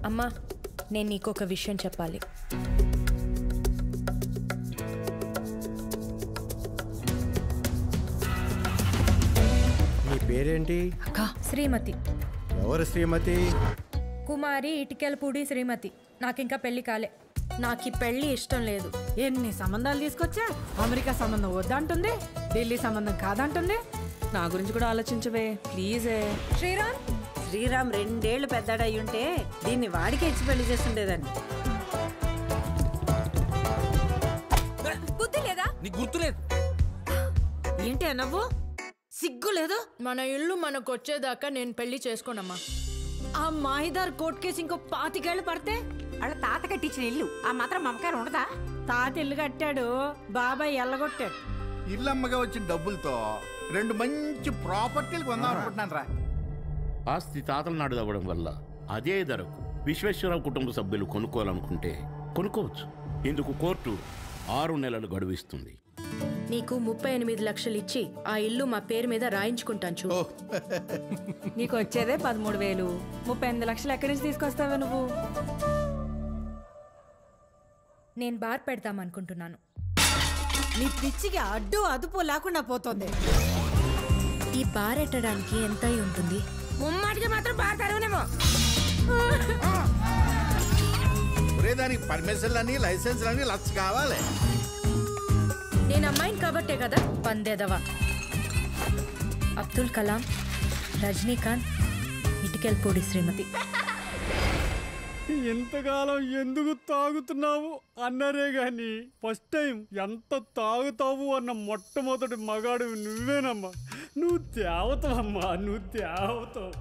అమ్మా, నేను నీకు ఒక విషయం చెప్పాలి. నీ పేరేంటి? అక్క, శ్రీమతి. ఎవరు శ్రీమతి? కుమారి ఇటికెలపూడి శ్రీమతి. నాకింకా పెళ్లి కాలే. నాకు ఈ పెళ్లి ఇష్టం లేదు. ఎన్ని సంబంధాలు తీసుకొచ్చా? అమెరికా సంబంధం వద్దంటుంది, ఢిల్లీ సంబంధం కాదంటుంది. నా గురించి కూడా ఆలోచించవే ప్లీజే. శ్రీరామ్ 2 ఏళ్లు పెద్దడయ్యి ఉంటే దీన్ని వాడికి ఇచ్చి పెళ్లి చేస్తుండేదాన్ని. బుద్ధి లేదా? నీకు గుర్తులేదు ఏంటి నవ్వు? సిగ్గు లేదు? మన ఇల్లు మనకు వచ్చేదాకా నేను పెళ్లి చేసుకోనమ్మా. ఆ మాహిదార్ కోర్టు కేసు ఇంకో 25 ఏళ్ళు పడితే వాళ్ళ తాత కట్టించిన ఇల్లు ఆ మాత్రం మమకారం ఉండదా? తాత ఇల్లు కట్టాడు, బాబాయ్ ఎల్లగొట్టాడు. ఇల్లమ్మగా వచ్చిన డబ్బులతో 2 మంచి ప్రాపర్టీలు కొందాం అనుకుంటున్నాను రా. ఆస్తి తాతల నాడు అవ్వడం వల్ల అదే ధరకు విశ్వేశ్వరరావు కుటుంబ సభ్యులు కొనుక్కోవాలనుకుంటే కొనుక్కోవచ్చు. ఇందుకు కోర్టు 6 నెలలు గడువిస్తుంది. నీకు 38 లక్షలు ఇచ్చి ఆ ఇల్లు మా పేరు మీద రాయించుకుంటాను చూ. నీకు వచ్చేదే 13,000. 38 లక్షలు ఎక్కడి నుంచి తీసుకొస్తావే నువ్వు? నేను బార్ పెడతామనుకుంటున్నాను. నీ పిచ్చికి అడ్డు అదుపు లేకుండా పోతుంది. ఈ బార్ ఎట్టడానికి ఎంత అయి ఉంటుంది? ముమ్మాటికి మాత్రం బాగా తరవనేమో. దానికి పర్మిషన్లని లైసెన్స్లని లక్ష కావాలి. నేను అమ్మాయిని కాబట్టే కదా పందేదవా. అబ్దుల్ కలాం, రజనీకాంత్, ఇటికెలపూడి శ్రీమతి. ఎంతకాలం ఎందుకు తాగుతున్నావు అన్నారే గాని ఫస్ట్ టైం ఎంత తాగుతావు అన్న మొట్టమొదటి మగాడు నువ్వేనమ్మా. నువ్వు తేవతావమ్మా, నువ్వు తేవతావు.